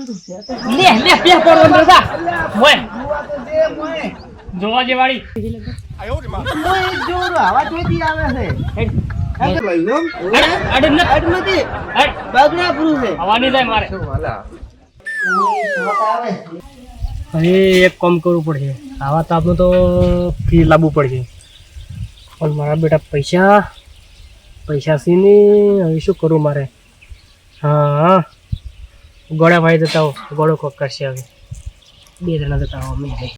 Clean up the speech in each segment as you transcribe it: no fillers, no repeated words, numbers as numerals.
લે લે પે પર અંદર જા મોય જોવા જે વાળી મોય જોરો આવા જોઈતી આવે છે અડમતી બગડા પુરુ છે હવા નહીં જાય મારે હવે એક કામ કરવું પડશે આવા તાપનું તો ફી લાવવું પડશે પણ મારા બેટા પૈસા સીને હવે શું કરું મારે હા ગોળા ભાઈ જતા હો ગોળો કોક કરશે હવે બે જણા જતા હો અમે ભાઈ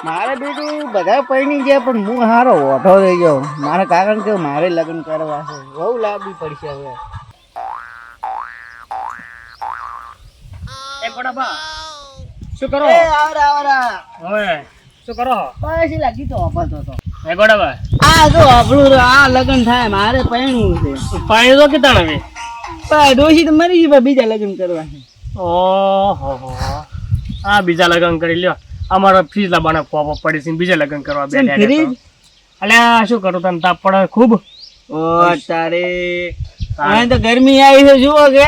મારે બેટું બધા પૈણી ગયા પણ હું હારો ઓઠો થઈ ગયો મારે કારણ કે મારે લગ્ન કરવા છે બહુ લાવવી પડશે હવે એ ગોળાબા શું કરો આવરા હવે શું કરો પછી લાગી તો ઓફરતો તો એ ગોળાબા આ જો આપણું આ લગ્ન થાય મારે પૈણવું છે પાણી તો કેટલા હવે પણ ડોશી તો મરી ગઈ બીજા લગ્ન કરવા છે ઓહો આ બીજા લગ્ન કરી લ્યો અમારો ફ્રીજ લાવવાના પોપ પડી છે બીજા લગ્ન કરવા બેઠા ફ્રીજ અલ્યા શું કરું તને તાપ પડે ખૂબ ઓ તારે અહીં તો ગરમી આવી છે જુઓ કે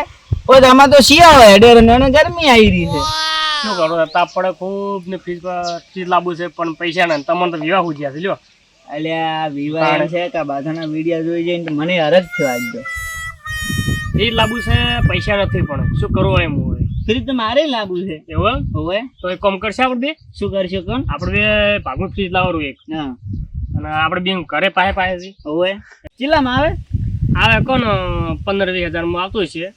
ઓ આમાં તો શિયાળો હેડેર ને ગરમી આવી રહી છે શું કરું તાપ પડે ખૂબ ને ફ્રીજ પર ફ્રીજ લાવવું છે પણ પૈસા ને તમને તો વિવાહ ઉજ્યા છે લ્યો અલ્યા વિવાહ છે કે બાધાના વિડિયા જોઈ જઈને તો મને હરજ થયો આજ તો ફ્રીજ લાવવું છે પૈસા નથી પણ શું કરવું એમ હોય ફ્રીજ તો મારે લાવવું છે એવું હવે તો એક કામ કરશે આપણે શું કરશો કોણ આપણે બે ભાગનું ફ્રીજ લાવવાનું એક હા અને આપણે બે ઘરે પાસે છે હવે ચિલ્લામાં આવે આવે કોણ 15-20 હજારમાં આવતું છે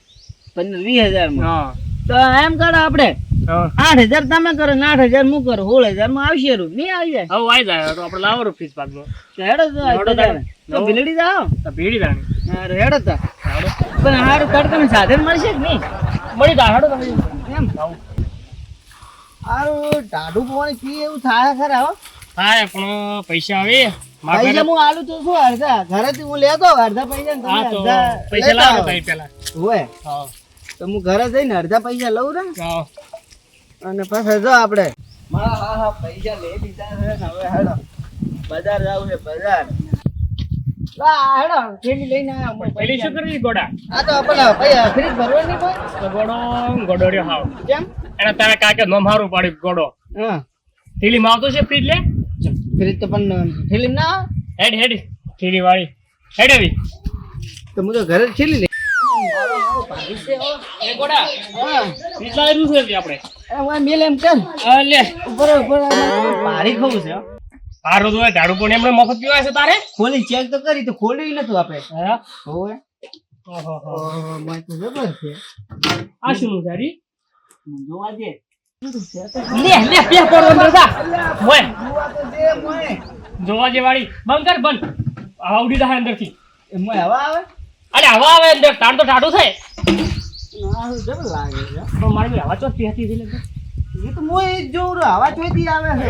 15-20 માં હા તો એમ કરો આપણે 8,000 તમે કરો ને 8,000 હું કરું 16,000 માં આવશે રૂ નહીં આવી જાય હવે આવી જાય તો આપણે લાવવાનું ફ્રીજ ભાગનું તો હેડો તો ભીલડી જાઓ તો ભીડી દાણી હારું હેડો તો પણ હારું તડકાનું સાધન મળશે કે નહીં મળી જાય હેડો તમે એમ હારું ટાઢું પાણી પી એવું થાય ખરા હો હા પણ પૈસા આવે પૈસા હું આલું તો શું અડધા ઘરેથી હું લેતો અડધા પૈસા ને હા તમે તો અડધા પૈસા લેતા લાવો આવો. ભાઈ પેલા હોય હા તો હું ઘરે જઈને અડધા પૈસા લઉં ને હા અને પાછા જો આપણે હા પૈસા લઈ લીધા છે ને હવે હેડો બજાર જાવું છે બજાર હેડો થેલી લઈને આવ્યા પેલી શું કરવી ગોડા આ તો પેલા પૈસા ફ્રીજ ભરવાની કોઈ તો ગોડો રહ્યો હાવ કેમ એને તારે કાકે નોમ હારું પાડ્યું ગોડો હા થેલી માં આવતો છે ફ્રીજ લે ફ્રીજ તો પણ થેલી ના હેડ થેલી વાળી હેડ આવી તો હું તો ઘરે જ થેલી લઈ એ ગોડા હા ફ્રીજ લાવેલું છે આપણે હવે મેલ એમ કર લે ઉપર પારી ખાવું છે હો. હારું તો ઝાડુ પણ એમને મફત પીવાય છે તારે ખોલી ચેક તો કરી તો ખોલી નતું આપણે હા હોવે ઓહો મને તો જબર છે આ શું ઝાડી જોવા દે લે પે પર અંદર જા મોય મોય જોવા જે વાળી બંધ કર બંધ આવડી જાય અંદર થી મોય હવા આવે અરે હવા આવે અંદર તાર તો ટાઢું થાય ના જબર લાગે છે તો મારી હવા ચોથી હતી એટલે એ તો મોય જોર હવા ચોથી આવે છે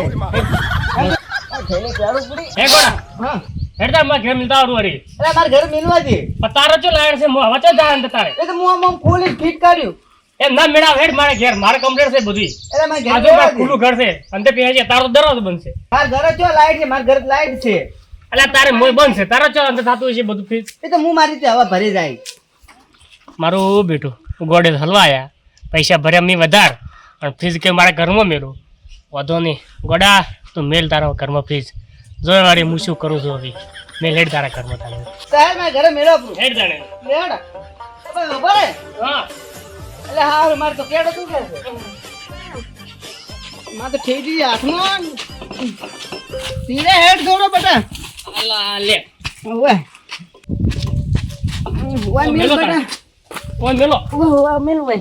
થેલે ચારું પડી હે ગોડા હા હેડતા માં ઘેર મિલતા આવરું હરી અરે માર ઘરે મિલવા દે પણ તારો ચો લાયર છે હવા ચો જાય અંદર તારે એ તો હું આમ ખોલી ફિટ કર્યું એમ ના મેળાવ હેડ મારે ઘેર મારે કમ્પ્લીટ છે બધી અરે માર ઘરે આજુ મારે ખુલ્લું ઘર છે અંદર પે છે તારો દરવાજો બંધ છે માર ઘરે ચો લાઈટ છે માર ઘરે લાઈટ છે એટલે તારે મોય બંધ છે તારો ચો અંદર થતું હોય છે બધું ફ્રીજ એ તો હું મારી રીતે હવા ભરી જાય મારું બેટું ગોડે હલવા આયા પૈસા ભર્યા મી વધાર અને ફ્રીજ કે મારા ઘરમાં મેળું વધો નહીં ગોડા તું મેલ તારા ઘરમાં ફ્રીજ જોઈ વાળી હું શું કરું છું હવે મેલ હેડ તારા ઘરમાં તારે સાહેબ માર ઘરે મેળો હેડ જાણે લેડા ભાઈ ઉભા રે હા એટલે હા મારે તો કેડો તું કે છે માર તો ઠેડી હાથમાં તીરે હેડ દોડો બેટા અલા લે ઓય ઓય મિલ મેલો બેટા ઓય મેલો ઓય મિલ ઓય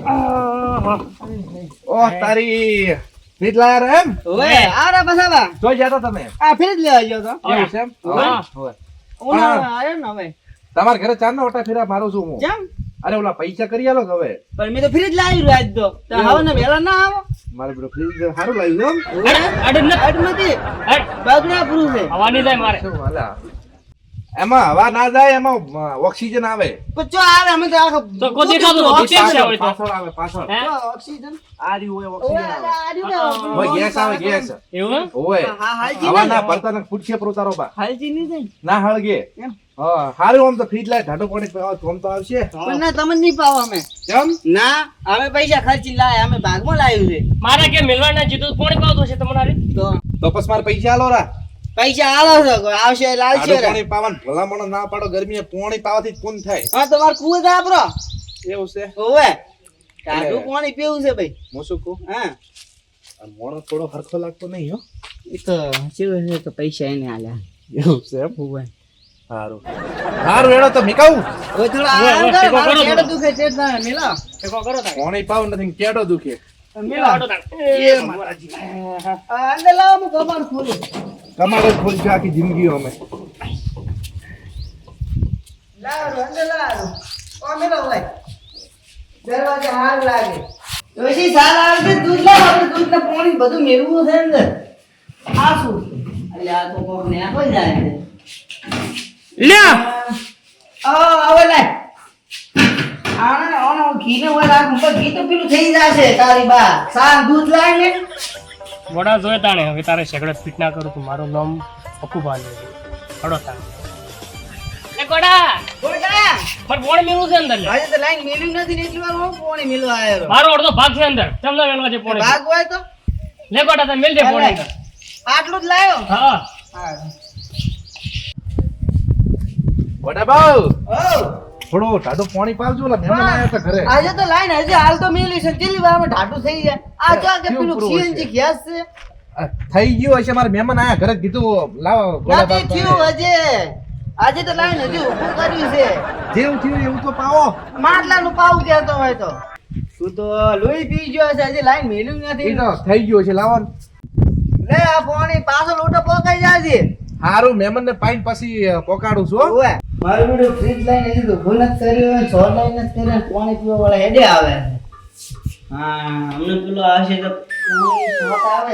ઓ તારી ફ્રીજ લાયા રે એમ ઓય આરા બસાવા જોઈ જતા તમે આ ફ્રીજ લેવા ગયો તો એવું છે એમ હા. હોય. ઓલા આયો ને હવે તમારા ઘરે ચાંદના વટા ફેરા મારું છું હું કેમ અરે ઓલા પૈસા કરી આલો કે હવે પણ મેં તો ફ્રીજ લાવી રાત તો હવે ને વેલા ના આવો મારે પેલો ફ્રીજ સારું લાવ્યું એમ અડ ન અડ નથી હટ બગડા પૂરું છે હવા નહીં જાય મારે શું હાલા એમાં હવા ના જાય એમાં ઓક્સિજન આવે પણ ચો આવે અમે તો આખો તો કોઈ દેખાતું નથી. કેમ છે હવે તો? પાછળ આવે પાછળ હે? ઓક્સિજન આ રહ્યું હોય ઓય ઓક્સિજન આવે આ રહ્યું ઓય ગેસ આવે ગેસ એવું ઓય હા હાલજી હવા નહીં ના પડતા ને પૂછે પ્રોતારો બા હાલજી નહીં જાય ના હળગે એમ હા હારું આમ તો ફ્રીજ લાય ઢાઢો પાણી પીવા તો આમ તો આવશે પણ ના તમને નહીં પાવો અમે કેમ ના અમે પૈસા ખર્ચી લાયા અમે ભાગમાં લાવ્યું છે મારા કે મિલવાના જીતું કોણ પાવતો છે તમારે? તો તો પછી મારે પૈસા આલો રા પૈસા આલો છો આવશે લાલશે ઢાઢો પાણી પાવાનું ભલામણો ના પાડો ગરમીએ પાણી પાવાથી જ પૂન થાય હા તમાર કુવો જ આપરો એવું છે ઓવે ટાઢું પાણી પીવું છે ભાઈ હું શું કહું હા આ મોણો થોડો હરખો લાગતો નહીં હો એ તો કેવું છે કે પૈસા એને આલ્યા એવું છે એમ ઓવે સારું સારું એનો તો મીકાવું ઓય થોડો ઓવે, આરામ ઓવે, કર ટેકો મારો કરો પેટ થોડો. દુખે છે જ ના મિલો ટેકો કરો તારે. પાણી પાવ નથી કેડો દુખે મિલો એ માતાજી. અંદર લાવો હું કબાટ ખોલું તમારે જ ખોલી છે આખી જિંદગી અમે લાવો અંદર લાવો ઓ મિલો ભાઈ દરવાજે હાર લાગે ઓછી સાલ આવે છે દૂધ લાવો આપણે દૂધ ને પાણી બધું મેળવું છે અંદર આ શું એટલે આ તો કોક ને આપો જાય છે લ્યા હવે લાય આને ઓનો ઘીને ઓય રાખું પણ ઘી તો પેલું થઈ જશે તારી બા સાલ દૂધ લાય ને વડા જોયે તાણે હવે તારે સેકડે ફિટ ના કરું તું મારું નામ અકુબાન હડો તાણે એ ગોડા ગોડા પણ પોણી મેલું છે અંદર લે. આજે તો લાઈન મેલ્યું નથી ને એટલી વાર હું પોણી મેલવા આવ્યો મારો અડધો ભાગ છે અંદર ચમલા વેણવા છે પોણી ભાગ હોય તો લે ગોડા તમે મેલ દે પોણી અંદર. આટલું જ લાયો હા વડા બાવ ઓ થોડો ઢાઢો પાણી પાવજો લા મહેમાન આયા હતા ઘરે આજે તો લાઈન હજી હાલ તો મેલ્યું છે કેટલી વારમાં ઢાઢું થઈ જાય આ જો કે કેવું પેલું પૂરું સીએનજી ગેસ છે આ થઈ ગયું હશે મારે મહેમાન આયા ઘરે જ કીધું લાવો ગોળા નથી બાપ થયું પાસે. હજે આજે તો લાઈન હજી ઊભું કર્યું છે જેવું થયું એવું તો પાવો માટલાનું પાવું કહેતો હોય તો તું તો લોહી પી ગયો છે હજી લાઈન મેલ્યું એ નથી તો થઈ ગયું છે લાવો ને. લે આ પાણી પાછો લોટો પોકાઈ જાય છે હારું મહેમાન ને પાઈન પછી પોકાડું છું હો. ઓવે મારું બેટું ફ્રીજ લાઈન હજી તો ભૂલ જ કર્યું સોલ લાઈન જ કર્યું પાણી પીવા વાળા હેડે આવે હા અમને પેલો આવશે તો પાણી શોટ આવે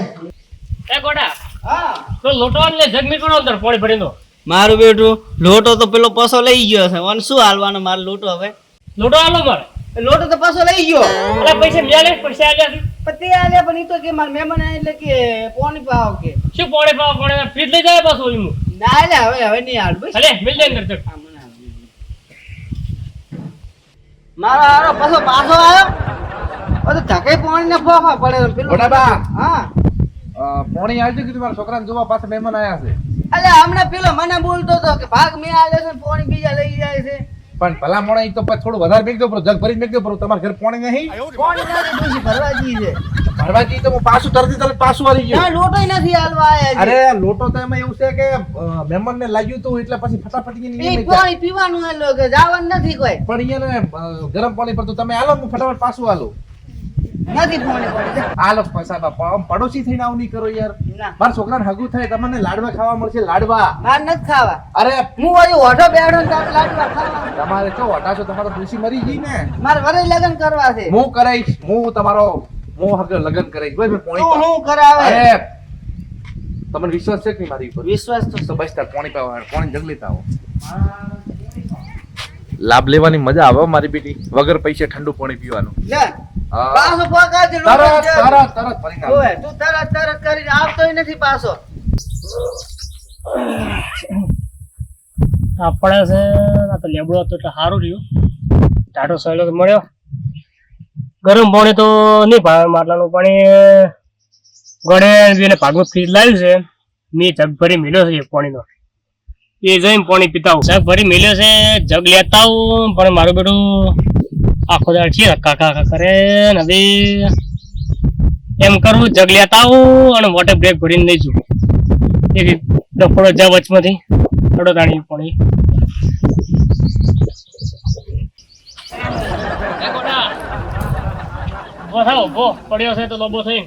એ ગોડા હા તો લોટો આન લે જગ મીકણો અંદર પોણી ભરીને દો. મારું બેટું લોટો તો પેલો પસો લઈ ગયો છે અને શું હાલવાનો મારો લોટો હવે લોટો આલો મારે લોટો તો પસો લઈ ગયો અલા પૈસા લ્યા લે પૈસા આલ્યા છે. પણ તે આલે પણ ઈ તો કે મારા મહેમાન આયા એટલે કે પાણી પાવ કે શું પોણી પાવ પોણી ફ્રીજ લઈ જાય પાછું ઓલીનું. ના લે હવે નહીં હાલ બસ અલે મેલ દે અંદર જગ. મારો હારો પાછો આવ્યો ઓ તો ધકે પાણી ને ફોફા પડે પેલું વડા બા હા પાણી આવજો કીધું મારા છોકરાને જોવા પાસે મહેમાન આયા છે અલે હમણાં પેલો મને બોલતો હતો કે ભાગ મેં આલે છે ને પાણી બીજા લઈ જાય છે પણ ભલા મોણા ઈ તો પછી થોડું વધારે મેક દો જગ ભરી મેક દો તમારા ઘરે પાણી નહીં પાણી નથી ડોશી ભરવા જઈ છે ભરવાજી તો હું પાછું તરત પાછું આવી ગયો ના લોટોય નથી હાલવા આયા છે અરે લોટો તો એમાં એવું છે કે મહેમાન ને લાગ્યું હતું એટલે પછી ફટાફટ ઈ એ નીકળી જાય. પાણી પીવાનું હાલો કે જવાનું નથી કોઈ પણ અહીંયા ગરમ પાણી પર તો તમે હાલો હું ફટાફટ પાછું હાલો નથી પાણી પડી હાલો સાહેબ આમ પડોશી થઈને આવું નહીં કરો યાર ના મારા છોકરાને હગું થાય તમને લાડવા ખાવા મળશે લાડવા માર નથી ખાવા અરે હું હજુ ઓઢો બેઠો ને તારે લાડવા ખાવા તમારે તો વટા છો તમારો ડોશી મરી ગઈ ને મારે વરે લગ્ન કરવા છે હું કરાઈશ હું તમારો હું હગે લગ્ન કરાઈશ બસ મેં પાણી તું હું કરાવે અરે તમને વિશ્વાસ છે કે નહીં મારી ઉપર વિશ્વાસ તો તો બસ તાર પાણી પાવા પાણી જગ લેતા આવો લાભ લેવાની મજા આવે મારી બેટી વગર પૈસે ઠંડુ પાણી પીવાનું લે પાછો પગારથી તરત લોટો જ. તરત તરત પરિણામ ઓય, તું તરત કરીને આવતોય નથી પાછો આ પડે છે આ તો લેબડો હતો એટલે સારું રહ્યું ટાટો સહેલો તો મળ્યો ગરમ પાણી તો નહીં ભાવે માટલાનું પાણી ગળે એને ભાગમાં ફ્રીજ લાવ્યું છે મેં જગ ભરી મેલ્યો છે પાણીનો એ જઈને પાણી પીતા આવું જગ ભરી મેલ્યો છે જગ લેતા આવું પણ મારું બેટું આખો દાડ છે કાકા કરે ને હવે એમ કરવું જગ લેતા આવું અને વોટર બ્રેક ભરીને લઈ જવું એક ડફોડો જા વચમાંથી થોડો દાણી પાણી પડ્યો છે તો લોબો થઈ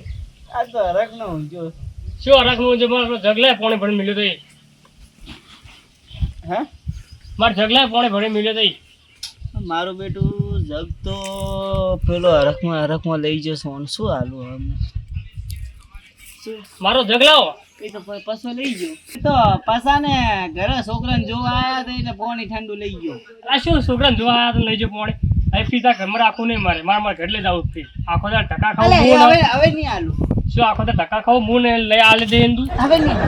આ તો હરખ નો ઊંચો શું હરખનું જે મારે જગલે પાણી ભરી મિલ્યો થઈ હે મારે જગલે પાણી ભરી મિલ્યો થઈ મારું બેટું જગ તો પેલો હરખમાં લઈ જશો અને શું હાલું હવે શું મારો જગલાઓ એ તો પછો લઈ ગયો તો પસાને ઘરે છોકરાને જોવા આયા તો એટલે પાણી ઠંડુ લઈ ગયો આ શું છોકરાને જોવા આવ્યા તો લઈ જો પોણે અહીં ફીતા ઘરમાં રાખવું નહીં મારે મારે ઘર લઈ જવું ફી આખો દાડો ટકા ખાવું અલે હું હવે ને હવે નહીં આલું શું આખો દાડો ટકા ખાવું હું ને લઈ આલે દે એમ તું હવે નહીં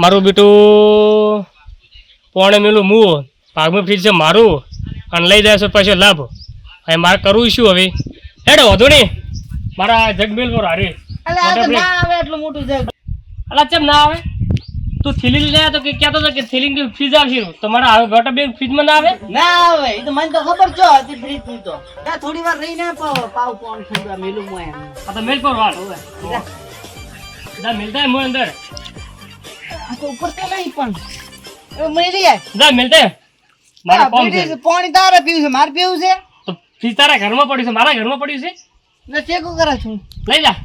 મારું બેટું પોણે મેલું હું ભાગમાં ફ્રીજ છે મારું અને લઈ જાય છે પછી લાભ હવે મારે કરવું શું હવે હેડો વધુ નહીં મારા જગમેલ પર હારે અલે આ તો ના આવે એટલું મોટું છે અલા ચમ ના આવે તું થેલી લઈ તો કે કહેતો હતો કે થેલી ફ્રીજ આવશે તો મારા હવે વોટર બેગ ફ્રીજમાં ના આવે ના આવે એ તો મને તો ખબર છો હતી ફ્રીજ ની તો ત્યાં થોડી વાર રહીને પાવ કોણ ઠંડા મેલું મોય આ તો મેલ પર વાળ જા મિલતા હે મોય અંદર આ તો ઉપર તો નહીં પણ એ મેલી જાય જા મિલતે મારા કોમ છે પાણી તારે પીવું છે મારે પીવું છે તો ફ્રીજ તારા ઘરમાં પડ્યું છે મારા ઘરમાં પડ્યું છે ને ચેકો કરે છું લઈ જા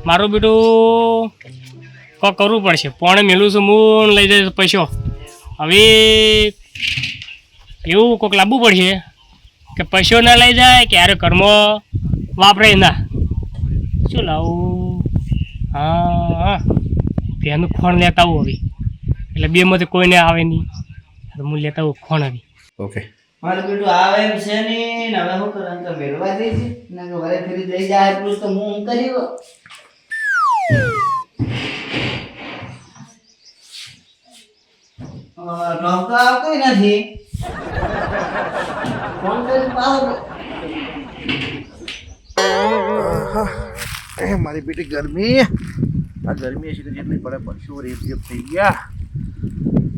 મારું બેટું કોક કરવું પડશે પોણે મેલું છું હું લઈ જાય પૈસો હવે એવું કોક લાવવું પડશે કે પૈસો ના લઈ જાય ક્યારે ઘરમાં વાપરે ના શું લાવું હા તેનું ખોણ લેતા આવું હવે એટલે બેમાંથી કોઈને આવે નહીં તો હું લેતા આવું ખોણ હવે ઓકે મારું બેટું આવે એમ છે ને હવે હું કરું તો મેળવા દઈ છે ના કે વરે ફરી લઈ જાય એટલું તો હું કર્યું નોક આવતો નથી ફોન કરી પાછો મારી બેટી ગરમી આ ગરમી છે કે જેટલી પડે પરસેવો રેપ થઈ ગયા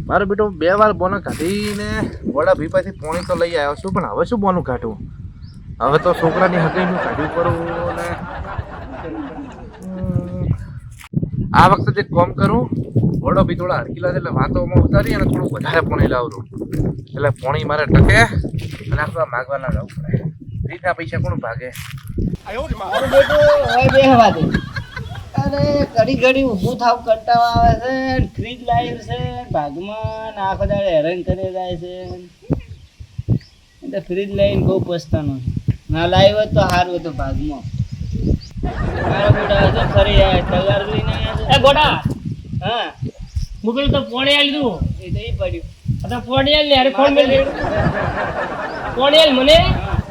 મારો બેટો 2 વાર બોનો કાઢીને વડા ભીપાથી પોણી તો લઈ આવ્યો છું પણ હવે શું બોનું કાઢવું હવે તો છોકરાની હગાઈનું કાઢવું પડવું ને આ વખતે જે કોમ કરું વડો બી થોડા હડકીલા એટલે વાતોમાં ઉતારી અને થોડું વધારે પોણી લાવરું એટલે પોણી મારે ટકે અને આખું માગવા ના જવું પડે રીતના પૈસા કોણ ભાગે મારું બેટું હવે બેહવા દે અરે ઘડી ઘડી ઊભું થાવ કંટાળો આવે છે ફ્રીજ લાવ્યું છે ભાગમાં ને આખો દાડે હેરાન કરી જાય છે એટલે ફ્રીજ લઈને બહુ પસ્તાનો ના લાવ્યો તો સારું હતું ભાગમાં મારા બેટા તો ફરી આવે તગાર લઈને આવ્યા એ ગોડા હા મુકલ તો પોણી આલી દઉં એ તો ઈ પડ્યું અતા પોણી આલી અરે ખોણ મેલ પોણી આલી મને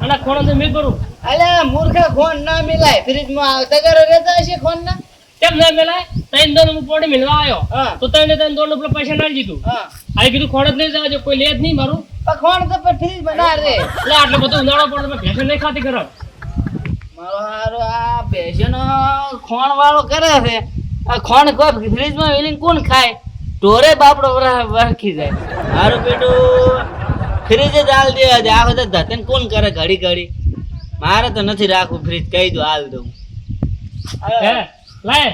અને ખોણ તો મેલ કરું અલે મૂર્ખા ખોન ના મિલાય ફ્રીજમાં તગાર રહેતા હશે ખોન ના કેમ ના મેલાય તૈન દોન હું પોણી મેલવા આવ્યો હા તો તૈન દોન પેલા પૈસા ના દીધું હા આ કીધું ખોણ જ નહીં જવા કોઈ લે જ નહીં મારું પણ ખોન તો ફ્રીજ માં ના રે એટલે આટલો બધો ઉનાળો પડે ભેંસો નહીં ખાતી કરો મારો હારો આ ભેંસનો ખોણ વાળો કરે છે આ ખોણ કોઈ ફ્રીજમાં વેલીને કોણ ખાય ઢોરે બાપડો વરખી જાય મારું બેટું ફ્રીજ જ હાલ દે આ બધા ધતન કોણ કરે ઘડી ઘડી મારે તો નથી રાખવું ફ્રીજ કહી દો હાલ દઉં હે લાય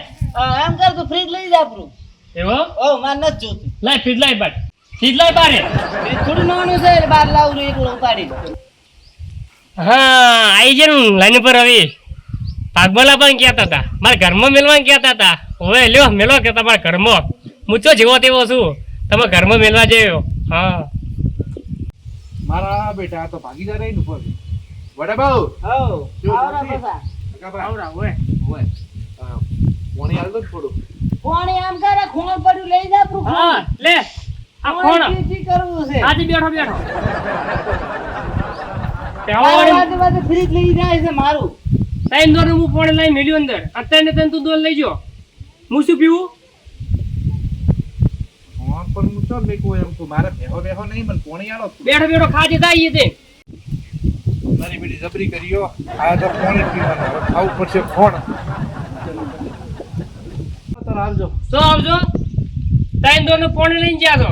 એમ કર તું ફ્રીજ લઈ જા આપણું એવો ઓ માર નથી જોતું લાય ફ્રીજ લાય બાર ફ્રીજ લાય બારે ફ્રીજ થોડું નાનું છે એટલે બહાર લાવું એકલો ઉપાડી હા આઈ છે ને લાઈન પર હવે ભાગવાલા પણ કહેતા હતા મારા ઘરમાં મેલવા કહેતા હતા હવે લ્યો મેલો કે તમારા ઘરમાં હું તો જેવો તેવો છું તમે ઘરમાં મેલવા જયો હા મારા બેટા તો ભાગીદાર રહી ઉપર વડા બાઉ હો કેવું આવરા નથી? પસા આવડા હોય ઓય પોણી આલ દો ને થોડું કોણે આમ કરે ખોણ પડ્યું લઈ જા આપણું હા લે આ કોણ કી કરવું છે આજે બેઠો બેઠો વાજે વાજે ફ્રીજ લઈ જાય છે મારું ત્રણ દોર હું પોણે લઈ મેલ્યું અંદર અત્યારે તને તું દોર લઈ જો હું શું પીવું હા પણ હું તો મેં કોઈ એમ તો મારે બેહો નહીં પણ પોણી આલો બેઠો બેઠો ખાજે થાય તે મારી બેટી જબરી કર્યો આ તો પોણી પીવાનું હવે ખાવું પડશે કોણ તો આવજો તો આવજો ત્રણ દોર નું પોણે લઈને જ્યાં છો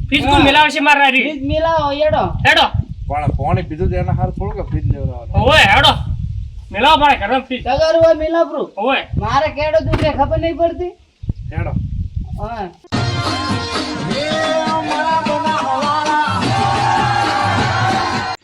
ફીસ તું મેલાવશે મારા રી ફ્રીજ મિલાવો યડો હેડો પણ પોણી પીધું તો એના હાર થોડું કે ફ્રીજ લેવડાવવાનું ઓય હેડો મેલાવ મારા ઘરમાં ફીસ તગાર હોય મિલાપરું ઓય મારે કેડો તું કે ખબર નહીં પડતી હેડો હા